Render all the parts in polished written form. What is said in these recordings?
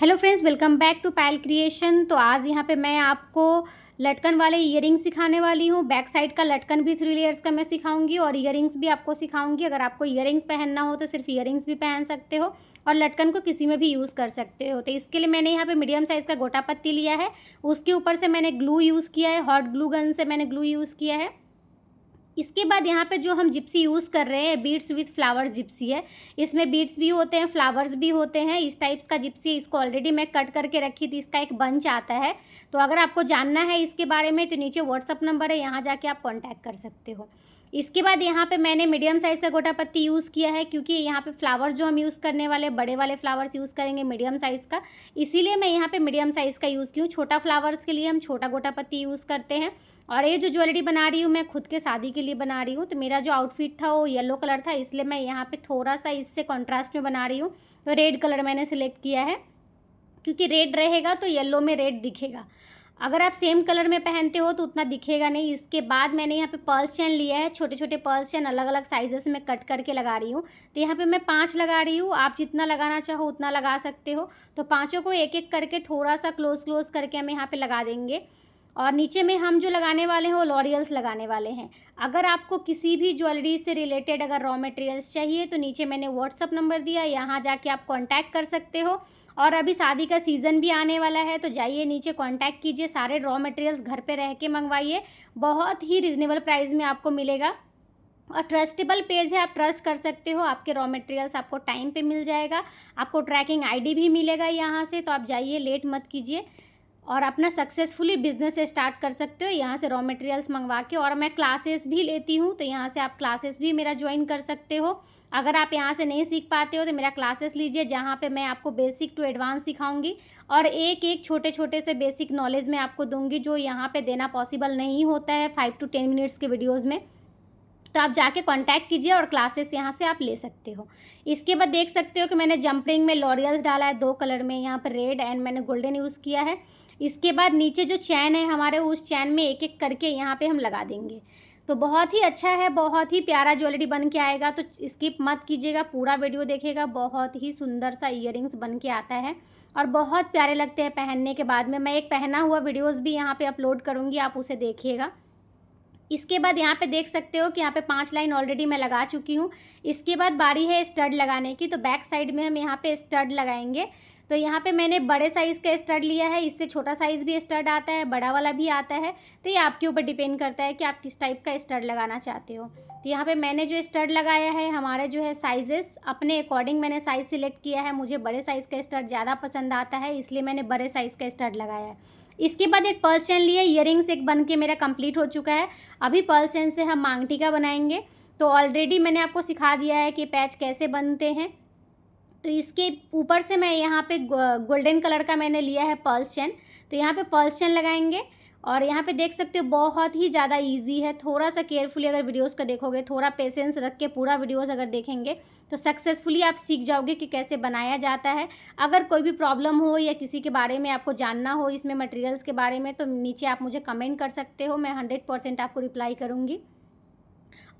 Hello friends, welcome back to Payal creation. तो आज यहाँ पे मैं आपको लटकन वाले ईयरिंग सिखाने वाली हूँ। बैक साइड का लटकन भी 3 लेयर्स का मैं सिखाऊंगी और ईयरिंग्स भी आपको सिखाऊंगी। अगर आपको ईयरिंग्स पहनना हो तो सिर्फ ईयरिंग्स भी पहन सकते हो और लटकन को किसी में भी यूज़ कर सकते हो। तो इसके लिए मैंने यहाँ पे मीडियम साइज़ का गोटा पत्ती लिया है। उसके ऊपर से मैंने ग्लू यूज़ किया है, हॉट ग्लू गन से मैंने ग्लू यूज़ किया है। इसके बाद यहाँ पे जो हम जिप्सी यूज़ कर रहे हैं, बीड्स विथ फ्लावर्स जिप्सी है। इसमें बीड्स भी होते हैं, फ्लावर्स भी होते हैं। इस टाइप्स का जिप्सी है। इसको ऑलरेडी मैं कट करके रखी थी। इसका एक बंच आता है। तो अगर आपको जानना है इसके बारे में तो नीचे व्हाट्सअप नंबर है, यहाँ जाके आप कॉन्टैक्ट कर सकते हो। इसके बाद यहाँ पे मैंने मीडियम साइज़ का गोटा पत्ती यूज़ किया है, क्योंकि यहाँ पे फ्लावर्स जो हम यूज़ करने वाले बड़े वाले फ्लावर्स यूज़ करेंगे मीडियम साइज़ का, इसीलिए मैं यहाँ पे मीडियम साइज़ का यूज़ की हूँ। छोटा फ्लावर्स के लिए हम छोटा गोटा पत्ती यूज़ करते हैं। और ये जो ज्वेलरी बना रही हूँ मैं खुद के शादी के लिए बना रही हूँ। तो मेरा जो आउटफिट था वो येलो कलर था, इसलिए मैं यहाँ पे थोड़ा सा इससे कॉन्ट्रास्ट में बना रही हूँ। तो रेड कलर मैंने सिलेक्ट किया है, क्योंकि रेड रहेगा तो येलो में रेड दिखेगा। अगर आप सेम कलर में पहनते हो तो उतना दिखेगा नहीं। इसके बाद मैंने यहाँ पे पर्ल्स चेन लिया है। छोटे छोटे पर्ल्स चेन अलग अलग साइजेस में कट करके लगा रही हूँ। तो यहाँ पे मैं 5 लगा रही हूँ। आप जितना लगाना चाहो उतना लगा सकते हो। तो पाँचों को एक एक करके थोड़ा सा क्लोज करके हम यहाँ पे लगा देंगे। और नीचे में हम जो लगाने वाले हैं वो लॉरियल्स लगाने वाले हैं। अगर आपको किसी भी ज्वेलरी से रिलेटेड अगर रॉ मटेरियल्स चाहिए तो नीचे मैंने व्हाट्सअप नंबर दिया, यहाँ जाके आप कांटेक्ट कर सकते हो। और अभी शादी का सीज़न भी आने वाला है, तो जाइए नीचे कांटेक्ट कीजिए, सारे रॉ मटेरियल्स घर पे रह के मंगवाइए। बहुत ही रिजनेबल प्राइस में आपको मिलेगा और ट्रस्टेबल पेज है, आप ट्रस्ट कर सकते हो। आपके रॉ मटेरियल्स आपको टाइम पे मिल जाएगा। आपको ट्रैकिंग आईडी भी मिलेगा यहाँ से। तो आप जाइए, लेट मत कीजिए और अपना सक्सेसफुली बिजनेस स्टार्ट कर सकते हो यहाँ से रॉ मटेरियल्स मंगवा के। और मैं क्लासेस भी लेती हूँ, तो यहाँ से आप क्लासेस भी मेरा ज्वाइन कर सकते हो। अगर आप यहाँ से नहीं सीख पाते हो तो मेरा क्लासेस लीजिए, जहाँ पे मैं आपको बेसिक टू एडवांस सिखाऊंगी और एक एक छोटे छोटे से बेसिक नॉलेज मैं आपको दूंगी, जो यहाँ पे देना पॉसिबल नहीं होता है 5 to 10 मिनट्स के वीडियोज़ में। तो आप जाके कांटेक्ट कीजिए और क्लासेस यहाँ से आप ले सकते हो। इसके बाद देख सकते हो कि मैंने जंप रिंग में लॉरियल्स डाला है 2 कलर में, यहाँ पर रेड एंड मैंने गोल्डन यूज़ किया है। इसके बाद नीचे जो चैन है हमारे, उस चैन में एक एक करके यहाँ पे हम लगा देंगे। तो बहुत ही अच्छा है, बहुत ही प्यारा ज्वेलरी बन के आएगा। तो स्किप मत कीजिएगा, पूरा वीडियो देखिएगा। बहुत ही सुंदर सा ईयरिंग्स बन के आता है और बहुत प्यारे लगते हैं पहनने के बाद में। मैं एक पहना हुआ वीडियोज़ भी यहाँ पर अपलोड करूँगी, आप उसे देखिएगा। इसके बाद यहाँ पे देख सकते हो कि यहाँ पे 5 लाइन ऑलरेडी मैं लगा चुकी हूँ। इसके बाद बारी है स्टड लगाने की। तो बैक साइड में हम यहाँ पे स्टड लगाएंगे। तो यहाँ पे मैंने बड़े साइज़ का स्टड लिया है। इससे छोटा साइज़ भी स्टड आता है, बड़ा वाला भी आता है। तो ये आपके ऊपर डिपेंड करता है कि आप किस टाइप का स्टड लगाना चाहते हो। तो यहाँ पे मैंने जो स्टड लगाया है, हमारे जो है साइजेस अपने अकॉर्डिंग मैंने साइज़ सिलेक्ट किया है। मुझे बड़े साइज़ का स्टड ज़्यादा पसंद आता है, इसलिए मैंने बड़े साइज़ का स्टड लगाया है। इसके बाद एक पर्स चेन लिए, ईयरिंग्स एक बन के मेरा कंप्लीट हो चुका है। अभी पर्स चेन से हम मांग टीका बनाएंगे। तो ऑलरेडी मैंने आपको सिखा दिया है कि पैच कैसे बनते हैं। तो इसके ऊपर से मैं यहाँ पे गोल्डन कलर का मैंने लिया है पर्स चेन। तो यहाँ पे पर्स चेन लगाएंगे और यहाँ पे देख सकते हो बहुत ही ज़्यादा इजी है। थोड़ा सा केयरफुली अगर वीडियोस को देखोगे, थोड़ा पेशेंस रख के पूरा वीडियोस अगर देखेंगे तो सक्सेसफुली आप सीख जाओगे कि कैसे बनाया जाता है। अगर कोई भी प्रॉब्लम हो या किसी के बारे में आपको जानना हो इसमें मटेरियल्स के बारे में, तो नीचे आप मुझे कमेंट कर सकते हो। मैं 100% आपको रिप्लाई करूँगी।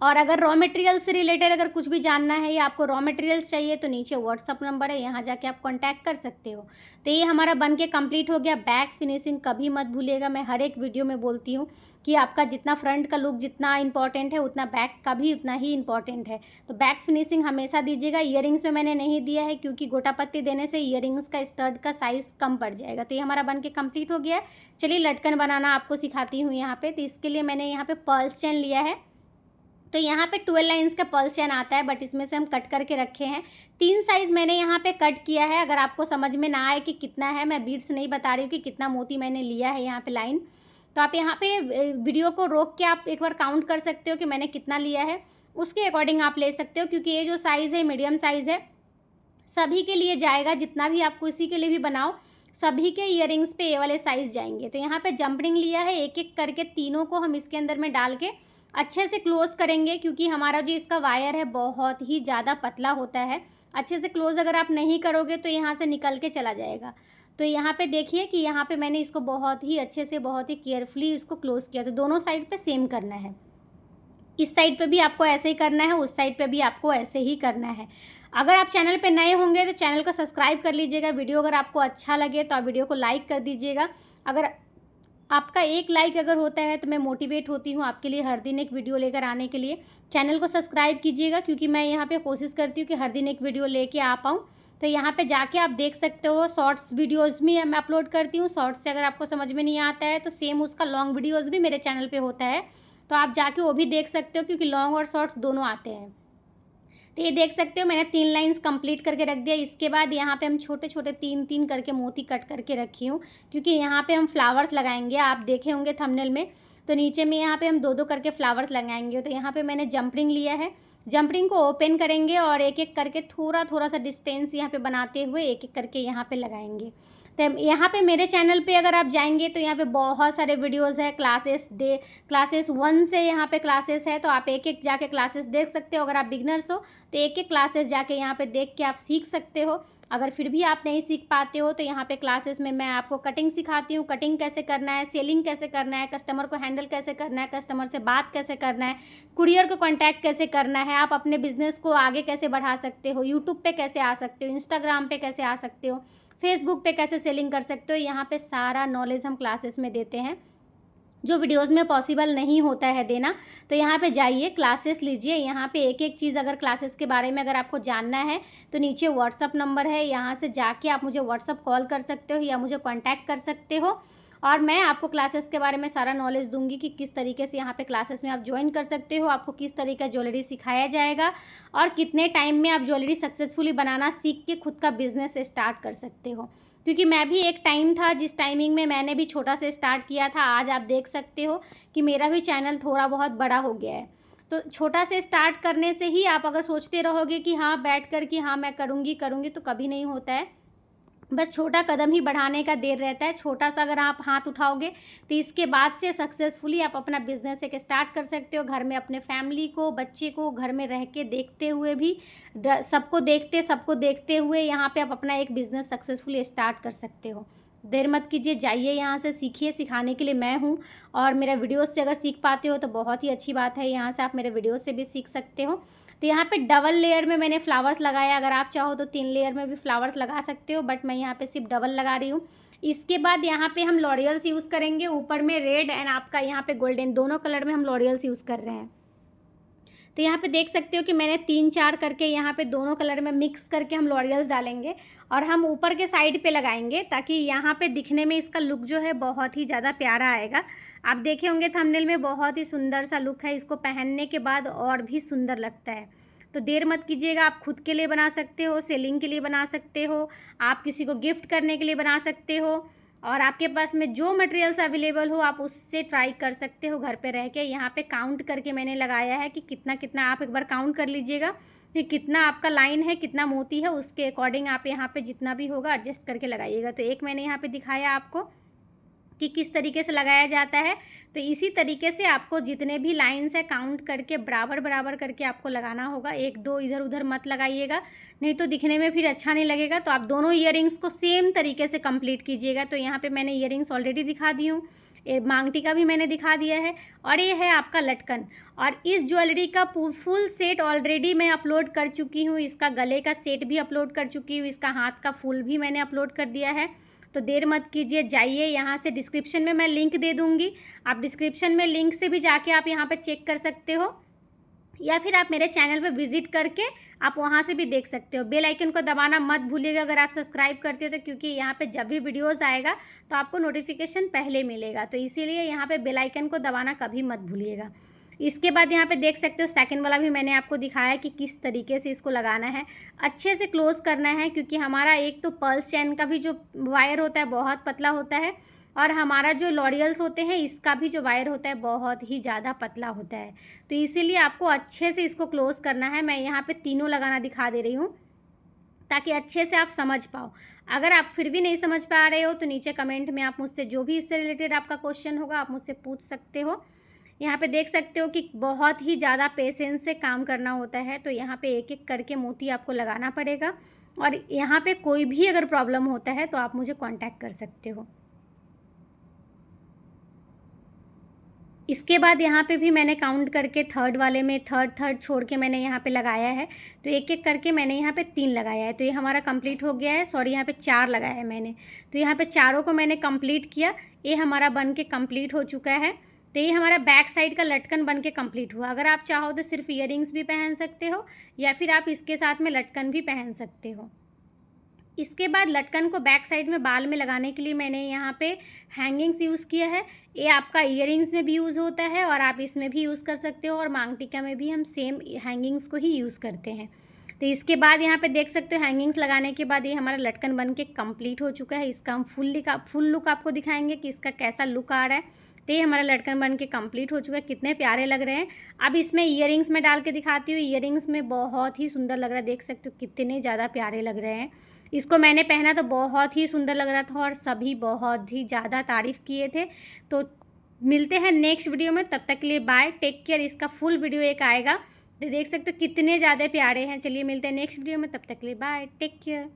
और अगर रॉ मटेरियल से रिलेटेड अगर कुछ भी जानना है या आपको रॉ मटेरियल्स चाहिए तो नीचे व्हाट्सअप नंबर है, यहाँ जाके आप कांटेक्ट कर सकते हो। तो ये हमारा बन के कंप्लीट हो गया। बैक फिनिशिंग कभी मत भूलिएगा। मैं हर एक वीडियो में बोलती हूँ कि आपका जितना फ्रंट का लुक जितना इंपॉर्टेंट है, उतना बैक का भी उतना ही इंपॉर्टेंट है। तो बैक फिनिशिंग हमेशा दीजिएगा। ईयरिंग्स में मैंने नहीं दिया है, क्योंकि गोटा पत्ती देने से ईयरिंग्स का स्टड का साइज़ कम पड़ जाएगा। तो ये हमारा बन के कम्प्लीट हो गया है। चलिए लटकन बनाना आपको सिखाती हूँ यहाँ पे। तो इसके लिए मैंने यहाँ पे पर्ल्स चेन लिया है। तो यहाँ पे 12 लाइंस का पर्ल्स चेन आता है, बट इसमें से हम कट करके रखे हैं। 3 साइज़ मैंने यहाँ पे कट किया है। अगर आपको समझ में ना आए कि कितना है, मैं बीड्स नहीं बता रही हूँ कि कितना मोती मैंने लिया है यहाँ पे लाइन। तो आप यहाँ पे वीडियो को रोक के आप एक बार काउंट कर सकते हो कि मैंने कितना लिया है। उसके अकॉर्डिंग आप ले सकते हो, क्योंकि ये जो साइज़ है मीडियम साइज़ है, सभी के लिए जाएगा। जितना भी आप किसी के लिए भी बनाओ, सभी के ईयरिंग्स पे ये वाले साइज़ जाएंगे। तो यहाँ पे जंपरिंग लिया है, एक एक करके तीनों को हम इसके अंदर में डाल के अच्छे से क्लोज़ करेंगे, क्योंकि हमारा जो इसका वायर है बहुत ही ज़्यादा पतला होता है। अच्छे से क्लोज़ अगर आप नहीं करोगे तो यहाँ से निकल के चला जाएगा। तो यहाँ पे देखिए कि यहाँ पे मैंने इसको बहुत ही अच्छे से बहुत ही केयरफुली इसको क्लोज़ किया। तो दोनों साइड पे सेम करना है। इस साइड पे भी आपको ऐसे ही करना है, उस साइड पे भी आपको ऐसे ही करना है। अगर आप चैनल पे नए होंगे तो चैनल को सब्सक्राइब कर लीजिएगा। वीडियो अगर आपको अच्छा लगे तो आप वीडियो को लाइक कर दीजिएगा। अगर आपका एक लाइक अगर होता है तो मैं मोटिवेट होती हूँ आपके लिए हर दिन एक वीडियो लेकर आने के लिए। चैनल को सब्सक्राइब कीजिएगा, क्योंकि मैं यहाँ पे कोशिश करती हूँ कि हर दिन एक वीडियो लेके आ पाऊँ। तो यहाँ पे जाके आप देख सकते हो, शॉर्ट्स वीडियोज़ भी मैं अपलोड करती हूँ। शॉर्ट्स से अगर आपको समझ में नहीं आता है तो सेम उसका लॉन्ग वीडियोज़ भी मेरे चैनल पर होता है, तो आप जाके वो भी देख सकते हो, क्योंकि लॉन्ग और शॉर्ट्स दोनों आते हैं। तो ये देख सकते हो मैंने 3 लाइन्स कंप्लीट करके रख दिया। इसके बाद यहाँ पे हम छोटे छोटे 3-3 करके मोती कट करके रखी हूँ, क्योंकि यहाँ पे हम फ्लावर्स लगाएंगे। आप देखे होंगे थंबनेल में, तो नीचे में यहाँ पे हम 2-2 करके फ्लावर्स लगाएंगे। तो यहाँ पे मैंने जंप रिंग लिया है। जंप रिंग को ओपन करेंगे और एक एक करके थोड़ा थोड़ा सा डिस्टेंस यहाँ पे बनाते हुए एक एक करके यहाँ पे लगाएंगे। तो यहाँ पे मेरे चैनल पे अगर आप जाएंगे तो यहाँ पे बहुत सारे वीडियोस है। क्लासेस 1 से यहाँ पे क्लासेस है, तो आप एक एक जाके क्लासेस देख सकते हो। अगर आप बिगनर्स हो तो एक एक क्लासेस जाके यहाँ पे देख के आप सीख सकते हो। अगर फिर भी आप नहीं सीख पाते हो तो यहाँ पे क्लासेस में मैं आपको कटिंग सिखाती हूँ। कटिंग कैसे करना है, सेलिंग कैसे करना है, कस्टमर को हैंडल कैसे करना है, कस्टमर से बात कैसे करना है, कुरियर को कॉन्टैक्ट कैसे करना है, आप अपने बिजनेस को आगे कैसे बढ़ा सकते हो, यूट्यूब पे कैसे आ सकते हो, इंस्टाग्राम पे कैसे आ सकते हो, फेसबुक पे कैसे सेलिंग कर सकते हो। यहाँ पे सारा नॉलेज हम क्लासेस में देते हैं, जो वीडियोस में पॉसिबल नहीं होता है देना। तो यहाँ पे जाइए, क्लासेस लीजिए। यहाँ पे एक एक चीज़ अगर क्लासेस के बारे में अगर आपको जानना है तो नीचे व्हाट्सअप नंबर है, यहाँ से जाके आप मुझे व्हाट्सअप कॉल कर सकते हो या मुझे कॉन्टैक्ट कर सकते हो, और मैं आपको क्लासेस के बारे में सारा नॉलेज दूंगी कि किस तरीके से यहाँ पे क्लासेस में आप ज्वाइन कर सकते हो, आपको किस तरीके का ज्वेलरी सिखाया जाएगा, और कितने टाइम में आप ज्वेलरी सक्सेसफुली बनाना सीख के खुद का बिजनेस स्टार्ट कर सकते हो। क्योंकि मैं भी एक टाइम था जिस टाइमिंग में मैंने भी छोटा से स्टार्ट किया था। आज आप देख सकते हो कि मेरा भी चैनल थोड़ा बहुत बड़ा हो गया है। तो छोटा से स्टार्ट करने से ही आप अगर सोचते रहोगे कि हाँ बैठ कर कि हाँ मैं करूँगी तो कभी नहीं होता है। बस छोटा कदम ही बढ़ाने का देर रहता है। छोटा सा अगर आप हाथ उठाओगे तो इसके बाद से सक्सेसफुली आप अपना बिजनेस एक स्टार्ट कर सकते हो। घर में अपने फैमिली को, बच्चे को घर में रह के देखते हुए भी, सबको देखते हुए यहाँ पे आप अपना एक बिजनेस सक्सेसफुली स्टार्ट कर सकते हो। देर मत कीजिए, जाइए यहाँ से सीखिए। सिखाने के लिए मैं हूँ, और मेरा वीडियोस से अगर सीख पाते हो तो बहुत ही अच्छी बात है। यहाँ से आप मेरे वीडियोस से भी सीख सकते हो। तो यहाँ पे डबल लेयर में मैंने फ्लावर्स लगाया। अगर आप चाहो तो 3 लेयर में भी फ्लावर्स लगा सकते हो, बट मैं यहाँ पे सिर्फ डबल लगा रही हूँ। इसके बाद यहाँ पे हम लॉरियल्स यूज़ करेंगे। ऊपर में रेड एंड आपका यहाँ पे गोल्डन, दोनों कलर में हम लॉरियल्स यूज़ कर रहे हैं। तो यहाँ पे देख सकते हो कि मैंने 3-4 करके यहाँ पे दोनों कलर में मिक्स करके हम लॉरियल्स डालेंगे, और हम ऊपर के साइड पे लगाएंगे, ताकि यहाँ पे दिखने में इसका लुक जो है बहुत ही ज़्यादा प्यारा आएगा। आप देखे होंगे थंबनेल में, बहुत ही सुंदर सा लुक है। इसको पहनने के बाद और भी सुंदर लगता है। तो देर मत कीजिएगा। आप खुद के लिए बना सकते हो, सेलिंग के लिए बना सकते हो, आप किसी को गिफ्ट करने के लिए बना सकते हो, और आपके पास में जो मटेरियल्स अवेलेबल हो आप उससे ट्राई कर सकते हो घर पे रह के। यहाँ पे काउंट करके मैंने लगाया है कि कितना कितना, आप एक बार काउंट कर लीजिएगा कि कितना आपका लाइन है, कितना मोती है, उसके अकॉर्डिंग आप यहाँ पे जितना भी होगा एडजस्ट करके लगाइएगा। तो एक मैंने यहाँ पे दिखाया आपको कि किस तरीके से लगाया जाता है। तो इसी तरीके से आपको जितने भी लाइन्स है काउंट करके बराबर बराबर करके आपको लगाना होगा। 1-2 इधर उधर मत लगाइएगा, नहीं तो दिखने में फिर अच्छा नहीं लगेगा। तो आप दोनों ईयरिंग्स को सेम तरीके से कंप्लीट कीजिएगा। तो यहाँ पे मैंने ईयरिंग्स ऑलरेडी दिखा दी हूँ, मांग टीका भी मैंने दिखा दिया है, और ये है आपका लटकन। और इस ज्वेलरी का फुल सेट ऑलरेडी मैं अपलोड कर चुकी हूँ। इसका गले का सेट भी अपलोड कर चुकी हूँ, इसका हाथ का फूल भी मैंने अपलोड कर दिया है। तो देर मत कीजिए, जाइए यहाँ से। डिस्क्रिप्शन में मैं लिंक दे दूँगी, आप डिस्क्रिप्शन में लिंक से भी जाके आप यहाँ पे चेक कर सकते हो, या फिर आप मेरे चैनल पे विजिट करके आप वहाँ से भी देख सकते हो। बेल आइकन को दबाना मत भूलिएगा अगर आप सब्सक्राइब करते हो तो, क्योंकि यहाँ पे जब भी वीडियोस आएगा तो आपको नोटिफिकेशन पहले मिलेगा। तो इसीलिए यहाँ पे बेल आइकन को दबाना कभी मत भूलिएगा। इसके बाद यहाँ पे देख सकते हो सेकंड वाला भी मैंने आपको दिखाया कि किस तरीके से इसको लगाना है। अच्छे से क्लोज करना है, क्योंकि हमारा एक तो पर्स चैन का भी जो वायर होता है बहुत पतला होता है, और हमारा जो लॉरियल्स होते हैं इसका भी जो वायर होता है बहुत ही ज़्यादा पतला होता है। तो इसीलिए आपको अच्छे से इसको क्लोज करना है। मैं यहाँ पे तीनों लगाना दिखा दे रही हूँ ताकि अच्छे से आप समझ पाओ। अगर आप फिर भी नहीं समझ पा रहे हो तो नीचे कमेंट में आप मुझसे जो भी इससे रिलेटेड आपका क्वेश्चन होगा आप मुझसे पूछ सकते हो। यहाँ पे देख सकते हो कि बहुत ही ज़्यादा पेशेंस से काम करना होता है। तो यहाँ पे एक एक करके मोती आपको लगाना पड़ेगा, और यहाँ पे कोई भी अगर प्रॉब्लम होता है तो आप मुझे कांटेक्ट कर सकते हो। इसके बाद यहाँ पे भी मैंने काउंट करके थर्ड वाले में थर्ड छोड़ के मैंने यहाँ पे लगाया है। तो एक एक करके मैंने यहाँ पे 3 लगाया है। तो ये हमारा कंप्लीट हो गया है, सॉरी यहाँ पे 4 लगाया है मैंने। तो यहाँ पे चारों को मैंने कंप्लीट किया, ये हमारा बन के कंप्लीट हो चुका है। तो ये हमारा बैक साइड का लटकन बन के कंप्लीट हुआ। अगर आप चाहो तो सिर्फ ईयरिंग्स भी पहन सकते हो या फिर आप इसके साथ में लटकन भी पहन सकते हो। इसके बाद लटकन को बैक साइड में बाल में लगाने के लिए मैंने यहाँ पे हैंगिंग्स यूज़ किया है। ये आपका ईयरिंग्स में भी यूज़ होता है और आप इसमें भी यूज़ कर सकते हो, और मांग टीका में भी हम सेम हैंगिंग्स को ही यूज़ करते हैं। तो इसके बाद यहाँ पे देख सकते हो हैंगिंग्स लगाने के बाद ये हमारा लटकन बन के कम्प्लीट हो चुका है। इसका हम फुल लुक आपको दिखाएंगे कि इसका कैसा लुक आ रहा है। तो ये हमारा लटकन बन के कम्प्लीट हो चुका है। कितने प्यारे लग रहे हैं। अब इसमें ईयरिंग्स में डाल के दिखाती हूँ। ईयरिंग्स में बहुत ही सुंदर लग रहा है, देख सकते हो कितने ज़्यादा प्यारे लग रहे हैं। इसको मैंने पहना तो बहुत ही सुंदर लग रहा था और सभी बहुत ही ज़्यादा तारीफ़ किए थे। तो मिलते हैं नेक्स्ट वीडियो में, तब तक के लिए बाय, टेक केयर। इसका फुल वीडियो एक आएगा, तो देख सकते हो कितने ज़्यादा प्यारे हैं। चलिए मिलते हैं नेक्स्ट वीडियो में, तब तक के लिए बाय, टेक केयर।